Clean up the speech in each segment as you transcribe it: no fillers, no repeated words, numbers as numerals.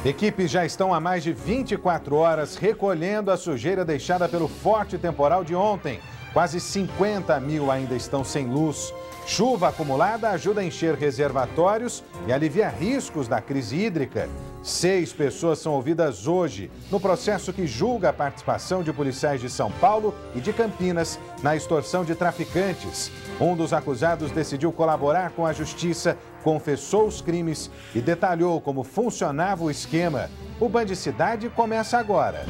Equipes já estão há mais de 24 horas recolhendo a sujeira deixada pelo forte temporal de ontem. Quase 50 mil ainda estão sem luz. Chuva acumulada ajuda a encher reservatórios e aliviar riscos da crise hídrica. 6 pessoas são ouvidas hoje no processo que julga a participação de policiais de São Paulo e de Campinas na extorsão de traficantes. Um dos acusados decidiu colaborar com a justiça, confessou os crimes e detalhou como funcionava o esquema. O Bandicidade começa agora.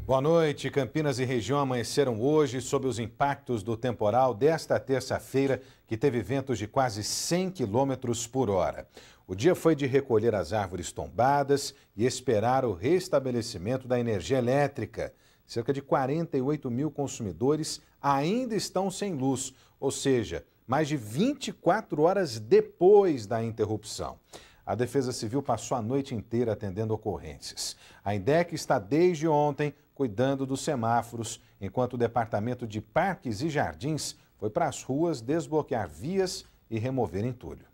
Boa noite. Campinas e região amanheceram hoje sob os impactos do temporal desta terça-feira, que teve ventos de quase 100 km por hora. O dia foi de recolher as árvores tombadas e esperar o restabelecimento da energia elétrica. Cerca de 48 mil consumidores ainda estão sem luz, ou seja, mais de 24 horas depois da interrupção. A Defesa Civil passou a noite inteira atendendo ocorrências. A INDEC está desde ontem cuidando dos semáforos, enquanto o Departamento de Parques e Jardins foi para as ruas desbloquear vias e remover entulho.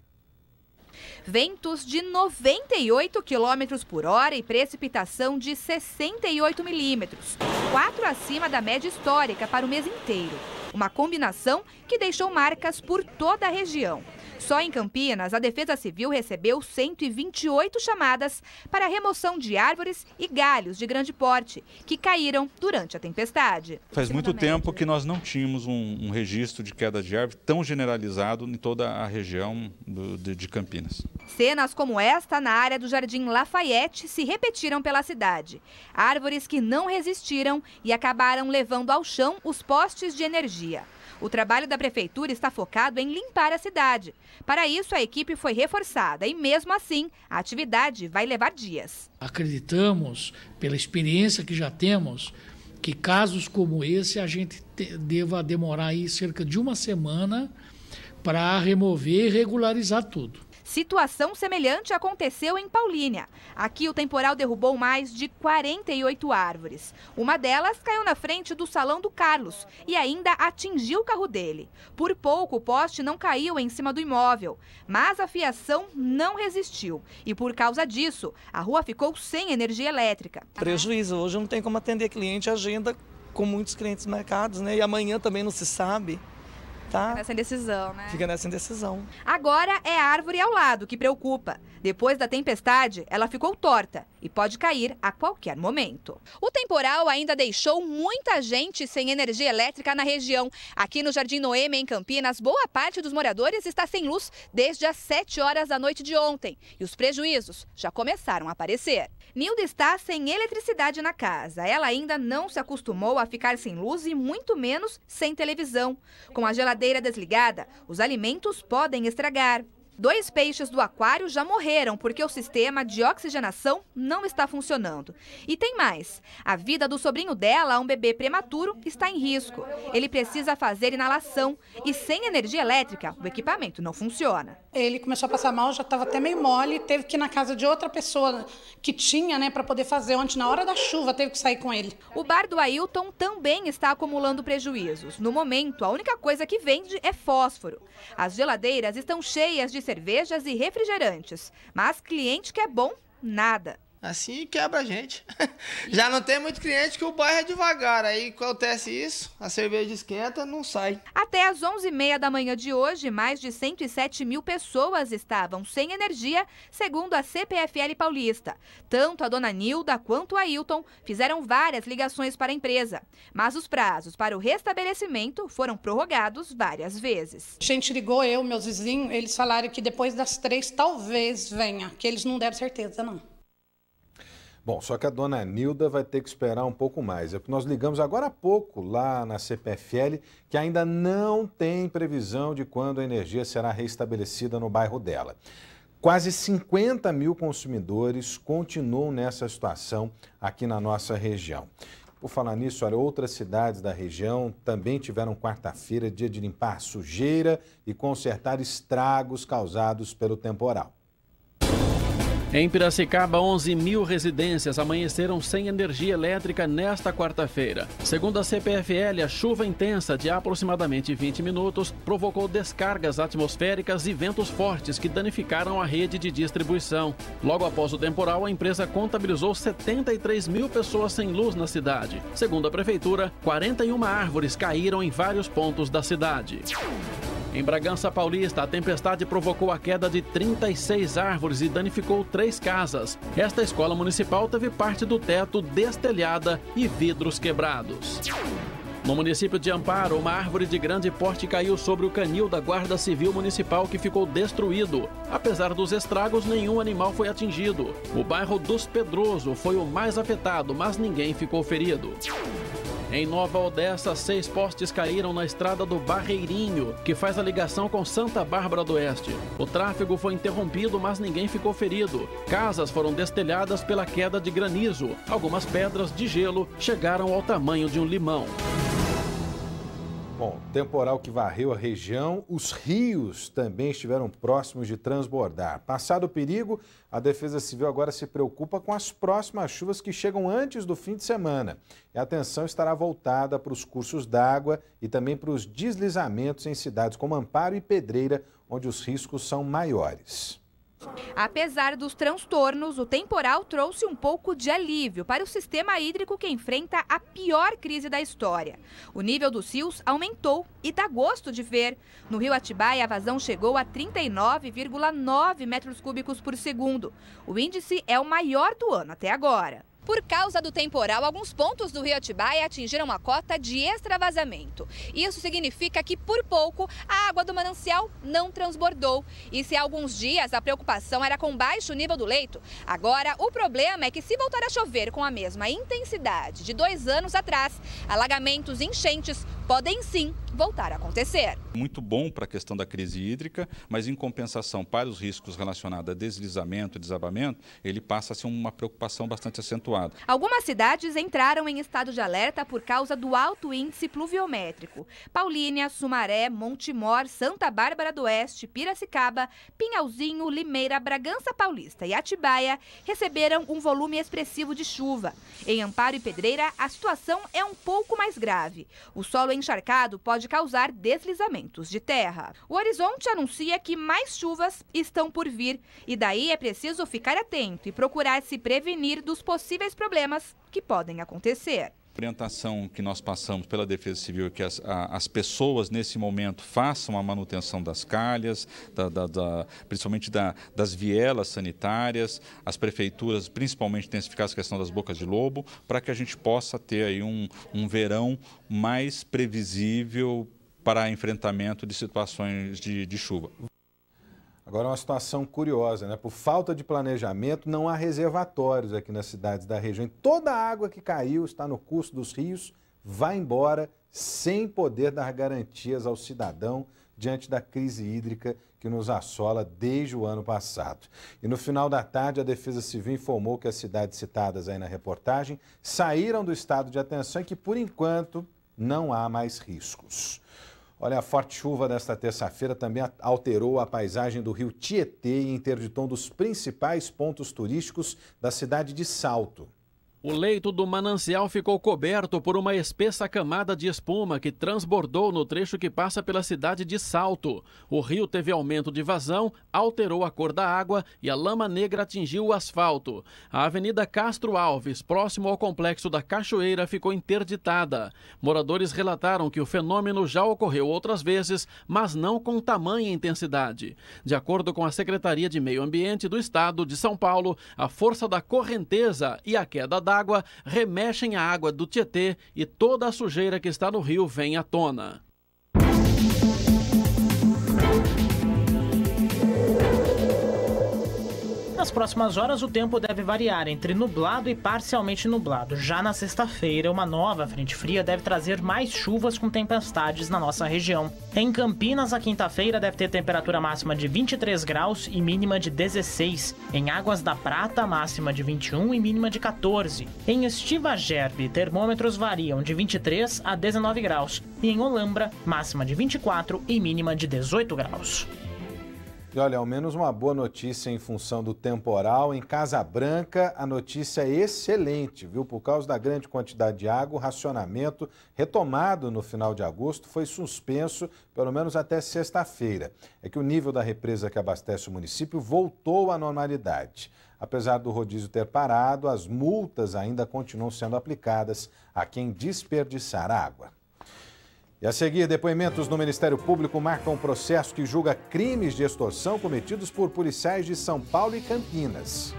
Ventos de 98 km por hora e precipitação de 68 milímetros, 4 acima da média histórica para o mês inteiro. Uma combinação que deixou marcas por toda a região. Só em Campinas, a Defesa Civil recebeu 128 chamadas para a remoção de árvores e galhos de grande porte, que caíram durante a tempestade. Faz muito tempo que nós não tínhamos um registro de queda de árvore tão generalizado em toda a região de Campinas. Cenas como esta na área do Jardim Lafayette se repetiram pela cidade. Árvores que não resistiram e acabaram levando ao chão os postes de energia. O trabalho da prefeitura está focado em limpar a cidade. Para isso, a equipe foi reforçada e, mesmo assim, a atividade vai levar dias. Acreditamos, pela experiência que já temos, que casos como esse a gente deva demorar aí cerca de uma semana para remover e regularizar tudo. Situação semelhante aconteceu em Paulínia. Aqui o temporal derrubou mais de 48 árvores. Uma delas caiu na frente do salão do Carlos e ainda atingiu o carro dele. Por pouco o poste não caiu em cima do imóvel, mas a fiação não resistiu. E por causa disso, a rua ficou sem energia elétrica. Prejuízo. Hoje não tem como atender cliente, agenda com muitos clientes marcados, né? E amanhã também não se sabe. Tá? Fica nessa indecisão, né? Fica nessa indecisão. Agora é a árvore ao lado que preocupa. Depois da tempestade, ela ficou torta e pode cair a qualquer momento. O temporal ainda deixou muita gente sem energia elétrica na região. Aqui no Jardim Noêmia, em Campinas, boa parte dos moradores está sem luz desde as 7 horas da noite de ontem. E os prejuízos já começaram a aparecer. Nilda está sem eletricidade na casa. Ela ainda não se acostumou a ficar sem luz e muito menos sem televisão. Com a geladeira desligada, os alimentos podem estragar. 2 peixes do aquário já morreram porque o sistema de oxigenação não está funcionando. E tem mais. A vida do sobrinho dela, um bebê prematuro, está em risco. Ele precisa fazer inalação e sem energia elétrica, o equipamento não funciona. Ele começou a passar mal, já estava até meio mole, teve que ir na casa de outra pessoa que tinha, né, para poder fazer. Ontem, na hora da chuva, teve que sair com ele. O bar do Ailton também está acumulando prejuízos. No momento, a única coisa que vende é fósforo. As geladeiras estão cheias de cervejas e refrigerantes, mas cliente que é bom, nada. Assim quebra a gente. Já não tem muito cliente que o bairro é devagar. Aí acontece isso, a cerveja esquenta, não sai. Até às 11h30 da manhã de hoje, mais de 107 mil pessoas estavam sem energia, segundo a CPFL Paulista. Tanto a dona Nilda quanto o Ailton fizeram várias ligações para a empresa. Mas os prazos para o restabelecimento foram prorrogados várias vezes. A gente ligou, meus vizinhos, eles falaram que depois das 3 talvez venha, que eles não deram certeza, não. Bom, só que a dona Nilda vai ter que esperar um pouco mais. É porque nós ligamos agora há pouco lá na CPFL, que ainda não tem previsão de quando a energia será restabelecida no bairro dela. Quase 50 mil consumidores continuam nessa situação aqui na nossa região. Por falar nisso, olha, outras cidades da região também tiveram quarta-feira dia de limpar a sujeira e consertar estragos causados pelo temporal. Em Piracicaba, 11.000 residências amanheceram sem energia elétrica nesta quarta-feira. Segundo a CPFL, a chuva intensa de aproximadamente 20 minutos provocou descargas atmosféricas e ventos fortes que danificaram a rede de distribuição. Logo após o temporal, a empresa contabilizou 73 mil pessoas sem luz na cidade. Segundo a prefeitura, 41 árvores caíram em vários pontos da cidade. Em Bragança Paulista, a tempestade provocou a queda de 36 árvores e danificou 3 casas. Esta escola municipal teve parte do teto destelhada e vidros quebrados. No município de Amparo, uma árvore de grande porte caiu sobre o canil da Guarda Civil Municipal, que ficou destruído. Apesar dos estragos, nenhum animal foi atingido. O bairro dos Pedroso foi o mais afetado, mas ninguém ficou ferido. Em Nova Odessa, 6 postes caíram na estrada do Barreirinho, que faz a ligação com Santa Bárbara do Oeste. O tráfego foi interrompido, mas ninguém ficou ferido. Casas foram destelhadas pela queda de granizo. Algumas pedras de gelo chegaram ao tamanho de um limão. Bom, temporal que varreu a região, os rios também estiveram próximos de transbordar. Passado o perigo, a Defesa Civil agora se preocupa com as próximas chuvas que chegam antes do fim de semana. E a atenção estará voltada para os cursos d'água e também para os deslizamentos em cidades como Amparo e Pedreira, onde os riscos são maiores. Apesar dos transtornos, o temporal trouxe um pouco de alívio para o sistema hídrico que enfrenta a pior crise da história. O nível dos rios aumentou e dá gosto de ver. No rio Atibaia, a vazão chegou a 39,9 metros cúbicos por segundo. O índice é o maior do ano até agora. Por causa do temporal, alguns pontos do rio Atibaia atingiram a cota de extravasamento. Isso significa que, por pouco, a água do manancial não transbordou. E se há alguns dias a preocupação era com baixo nível do leito, agora o problema é que, se voltar a chover com a mesma intensidade de 2 anos atrás, alagamentos e enchentes podem sim voltar a acontecer. Muito bom para a questão da crise hídrica, mas em compensação para os riscos relacionados a deslizamento e desabamento, ele passa a ser uma preocupação bastante acentuada. Algumas cidades entraram em estado de alerta por causa do alto índice pluviométrico. Paulínia, Sumaré, Montemor, Santa Bárbara do Oeste, Piracicaba, Pinhalzinho, Limeira, Bragança Paulista e Atibaia receberam um volume expressivo de chuva. Em Amparo e Pedreira, a situação é um pouco mais grave. O solo encharcado pode causar deslizamentos de terra. O Horizonte anuncia que mais chuvas estão por vir e daí é preciso ficar atento e procurar se prevenir dos possíveis problemas que podem acontecer. A orientação que nós passamos pela Defesa Civil é que as pessoas, nesse momento, façam a manutenção das calhas, principalmente das vielas sanitárias, as prefeituras, principalmente, intensificar a questão das bocas de lobo, para que a gente possa ter aí um verão mais previsível para enfrentamento de situações de chuva. Agora, uma situação curiosa, né? Por falta de planejamento, não há reservatórios aqui nas cidades da região. E toda a água que caiu, está no curso dos rios, vai embora sem poder dar garantias ao cidadão diante da crise hídrica que nos assola desde o ano passado. E no final da tarde, a Defesa Civil informou que as cidades citadas aí na reportagem saíram do estado de atenção e que, por enquanto, não há mais riscos. Olha, a forte chuva desta terça-feira também alterou a paisagem do rio Tietê e interditou um dos principais pontos turísticos da cidade de Salto. O leito do manancial ficou coberto por uma espessa camada de espuma que transbordou no trecho que passa pela cidade de Salto. O rio teve aumento de vazão, alterou a cor da água e a lama negra atingiu o asfalto. A Avenida Castro Alves, próximo ao complexo da Cachoeira, ficou interditada. Moradores relataram que o fenômeno já ocorreu outras vezes, mas não com tamanha intensidade. De acordo com a Secretaria de Meio Ambiente do Estado de São Paulo, a força da correnteza e a queda d'água remexem a água do Tietê e toda a sujeira que está no rio vem à tona. Nas próximas horas, o tempo deve variar entre nublado e parcialmente nublado. Já na sexta-feira, uma nova frente fria deve trazer mais chuvas com tempestades na nossa região. Em Campinas, a quinta-feira deve ter temperatura máxima de 23 graus e mínima de 16. Em Águas da Prata, máxima de 21 e mínima de 14. Em Estiva Gerbe, termômetros variam de 23 a 19 graus. E em Olambra, máxima de 24 e mínima de 18 graus. E olha, ao menos uma boa notícia em função do temporal. Em Casa Branca, a notícia é excelente, viu? Por causa da grande quantidade de água, o racionamento, retomado no final de agosto, foi suspenso pelo menos até sexta-feira. É que o nível da represa que abastece o município voltou à normalidade. Apesar do rodízio ter parado, as multas ainda continuam sendo aplicadas a quem desperdiçar água. E a seguir, depoimentos no Ministério Público marcam um processo que julga crimes de extorsão cometidos por policiais de São Paulo e Campinas.